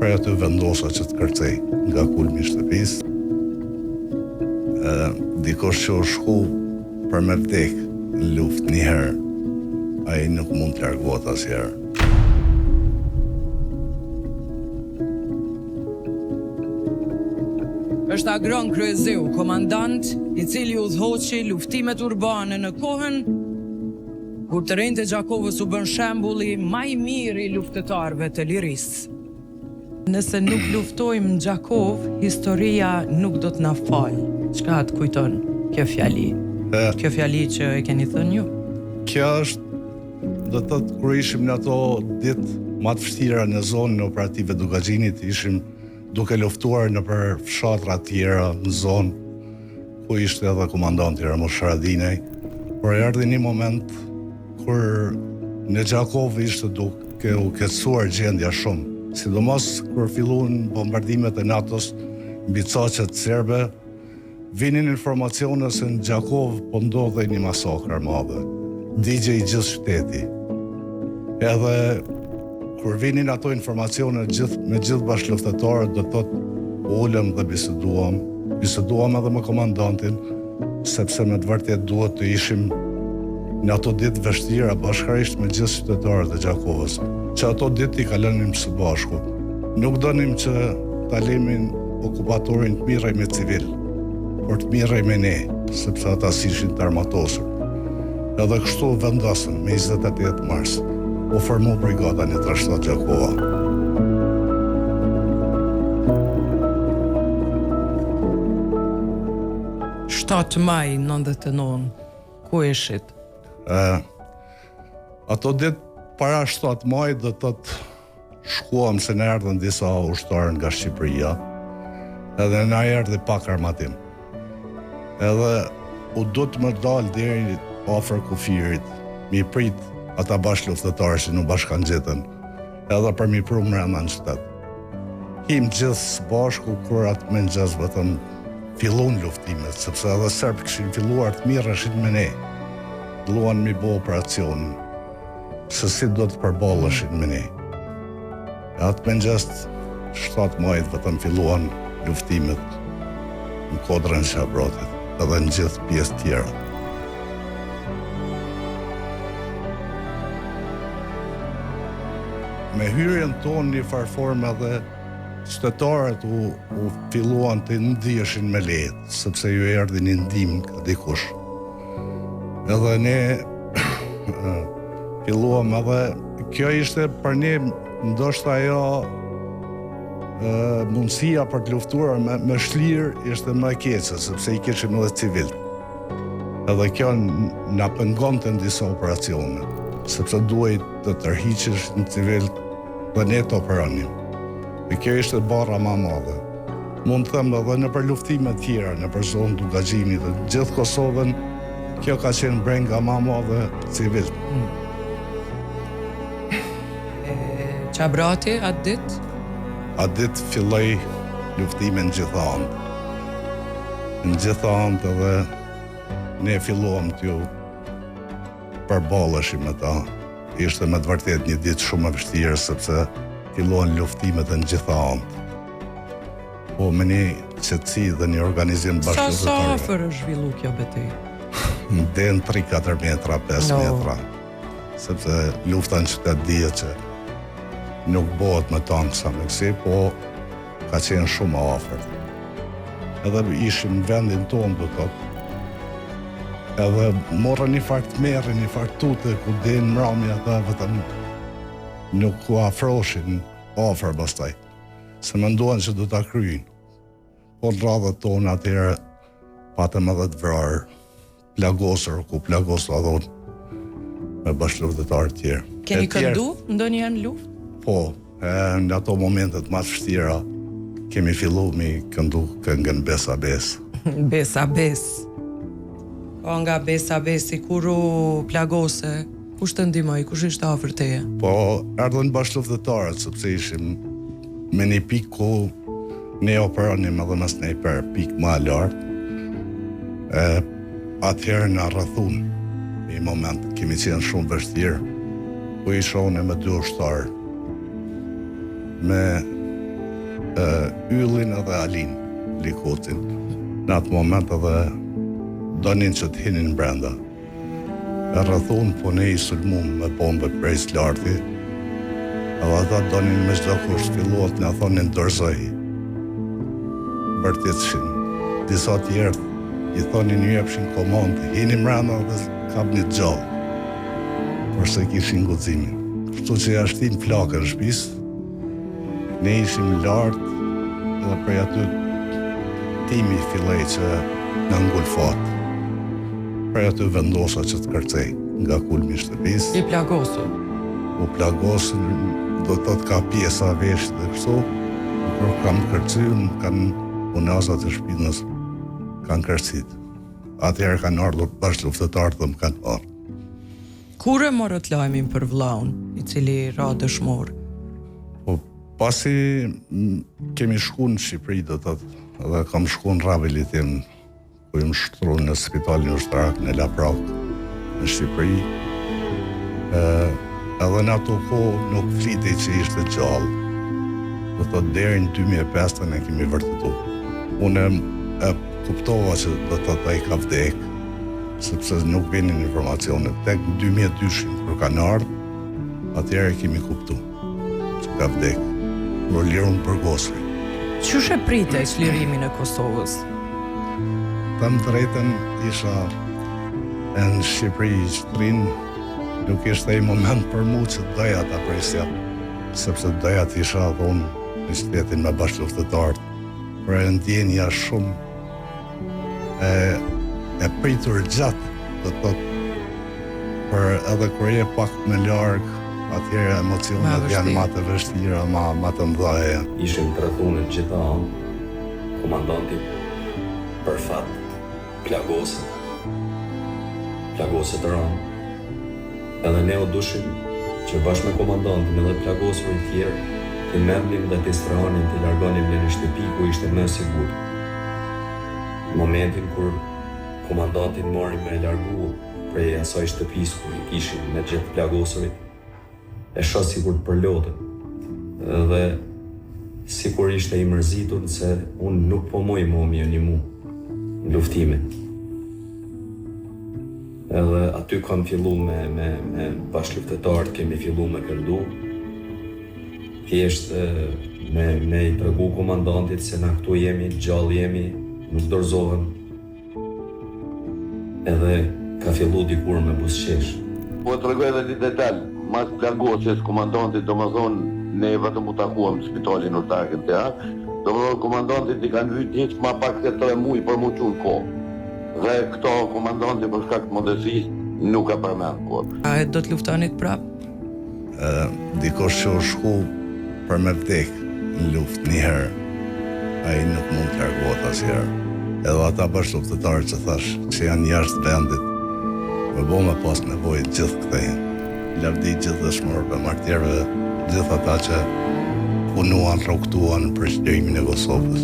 Për aty vendosa që të kërcej nga kulmi i shtëpisë. Dikush që u shku për me vdek në luftë një herë, ai nuk mund të largohet asnjëherë. Është Agron Kryezeu, komandant i cili udhëhoqi luftimet urbane në kohën kur të rinjtë e Gjakovës u bën shembulli më i mirë i luftëtarëve të lirisë. Nëse nuk luftojmë në Gjakov, historia nuk do të na falë. Çka të kujton kjo fjali? Kjo fjali që e keni thënë ju? Kjo është, do të thotë, kur ishim në ato ditë më të vështira në zonën operative Dugaxhinit, ishim duke luftuar në për fshatra të tjera në zonë, ku ishte edhe komandanti Ramush Haradinaj, por erdhi një moment kur në Gjakov ishte duke u keqësuar gjendja shumë, sidomos kur filluan bombardimet e NATO-s mbi çoqet serbe, vinin informacione se në Gjakov po ndodhej një masakër madhe. Digjej i gjithë shteti. Edhe kur vinin ato informacione me gjithë bashkëluftëtarët, do thotë ulëm dhe biseduam edhe me komandantin, sepse me të vërtet duhet të ishim në ato ditë vështira bashkërisht me gjithë qytetarët e Gjakovës, që ato ditë i kalonim së bashku. Nuk donim që ta lemin okupatorin të mirrej me civil, por të mirrej me ne, sepse ata ishin të armatosur. Edhe kështu vendosën me 28 mars, u formu brigada 137 Gjakova. Shtatë maj 99, ku ishit? Ato ditë para 7 maj do të shkuam se në erdhën disa ushtarë nga Shqipëria, edhe në erdhi pak armatim. Edhe u do të më dalë deri afër kufirit, mi prit ata bashkëluftëtarë që nuk bashkan gjetën, edhe për mi pru mrena në qytet. Him gjithë së bashku, kur atë me nxez vetëm fillun luftimet, sepse edhe serbë këshin filluar të mirëshin me ne, luan mi bo operacionin, se si do të përballeshin me ne. Atë me nxez 7 majt vetëm filluan luftimet në kodrën e Shabrotit, edhe në gjithë pjesë tjera. Me hyrjen tonë një farformë edhe qytetarët u filluan të ndieshin me lehtë, sepse ju erdhi një ndihmë nga dikush. Edhe ne filluam edhe, kjo ishte për ne ndoshta ajo mundësia për të luftuar me shlirë ishte më e keqe, sepse i kishim edhe civilt. Edhe kjo na pengonte në disa operacione, sepse duhej të tërhiqesh në civilt dhe ne të operanim. E kjo ishte barra ma madhe. Mund të them edhe në për luftime tjera, në për zonë Dugaxhinit dhe gjithë Kosovën, kjo ka qenë brenga ma madhe civil. Qabrati atë ditë? Atë ditë filloi luftime në gjitha anët. Në gjitha anët edhe ne filluam t'ju përballeshim me ta. Ishte me të vërtet një ditë shumë e vështirë, sepse filluan luftimet në gjitha anët. Po me një qetësi dhe një organizim bashkëluftëtar. Sa afër është zhvillu kjo betejë? Den 3-4 metra, 5 metra. Sepse lufta në qytet dihet që nuk bëhet me tankë sa me kësi, po ka qenë shumë afër. Edhe ishim në vendin tonë, do thotë. Edhe morë një farë të merë, një farë tute, ku denë mrami ata vetëm nuk u afroshin afër pastaj, se menduan që do ta kryejnë. Po në radhët tonë atëherë patëm edhe të vrarë, plagosur, ku plagosur adhon me bashkëluftëtarë tjerë. Keni këndu ndonjëherë në luftë? Po, në ato momentet më të vështira kemi fillu mi këndu këngën Besa Bes. Besa Bes. Po nga Besa Besi, kur u plagose, kush të ndihmoi, kush ishte afër teje? Po, erdhën bashkëluftëtarët, sepse ishim me një pikë ku ne operanim edhe me snajper, pikë më lartë. Atëherë na rrethun një moment, kemi qenë shumë vështirë, ku i shohne me 2 ushtarë, me Yllin edhe Alin Likutin. Në atë moment edhe donin që të hinin brenda. E rrëthun, po ne i sulmum me bombe prej s'larti, edhe ata donin me çdo kusht filluat në thonin dorëzoj. Bërtitshin. Disa tjerë i thonin ju jepshin komandë, hini mbrenda dhe kapni gjallë, përse kishin guximin. Kështu që ja shtin flakën shtëpis, ne ishim lartë dhe prej aty timi fillej që në ngulfat. Prej aty vendosa që të kërcej nga kulmi i shtëpis. I plagosu. U plagosën, do të thotë ka pjesa vesh dhe kështu, kur kam kërcyer, kanë punazat e shpinës, kanë kërcit. Atëherë kanë ardhur bashkë luftëtarët dhe më kanë ardhur. Kur e morët lajmin për vllaun, i cili ra dëshmor? Po, pasi kemi shku në Shqipëri, do të thotë, dhe kam shku në rehabilitim, ku jam shtru në spitalin ushtarak në Laprak, në Shqipëri. Edhe në ato kohë nuk flitej që ishte gjallë. Do të thotë deri në 2005 ne kemi vërtetu. Unë e kuptova që do të thotë ai ka vdek, sepse nuk vinin informacionet. Tek në 2002 kur kanë ardhur, atëherë kemi kuptu që ka vdek. Kur lirun për Gosri. Qysh e pritej çlirimin e Kosovës? Të më drejtën isha në Shqipëri shtrin, nuk ishte ai moment për mu që doja ta presja, sepse doja të isha thonë në shtetin me bashkëluftëtarët, për e ndjenja shumë e pritur gjatë, do të thotë, për edhe kur je pak më larg, atëherë emocionet janë më të vështira, më të mëdha. Ishim të rrethuar gjithë anë, komandanti për fat plagosët të ranë. Edhe ne o dushim që bashkë me komandantin edhe plagosëve të tjerë të merrnim dhe të strahanim të largonim në një shtëpi ku ishte më sigur. Në momentin kur komandantin mori me largu prej asaj shtëpis ku i kishin me gjithë plagosërit, e shoh sikur të përlodën. Dhe sikur ishte i mërzitur se unë nuk po moj momi një mu në luftimin. Edhe aty kam fillu me bashkëluftëtarët, kemi fillu me këndu. Thjesht me i tregu komandantit se na këtu jemi, gjallë jemi, nuk dorëzohem. Edhe ka fillu dikur me buzëqesh. Po të regoj edhe një detalj, mas plagosjes komandantit, do më thonë, ne vetëm u takuam në spitalin ushtarak të do më thonë komandantit i kanë vyt hiç ma pak se 3 muaj për mu qunë kohë. Dhe këto komandanti për shkak të modestisë nuk ka përmend kohë. A e do të luftonit prap? Dikosh që u shku për me vdek në luftë një herë, ai nuk mund të largohet asnjëherë. Edhe ata bashkëluftëtarët që thash, që janë jashtë vendit, me bo me pas nevojë gjithë këtej. Lavdi gjithë dëshmorëve, martirëve, gjithë ata që punuan, rrogtuan për çlimin e Kosovës.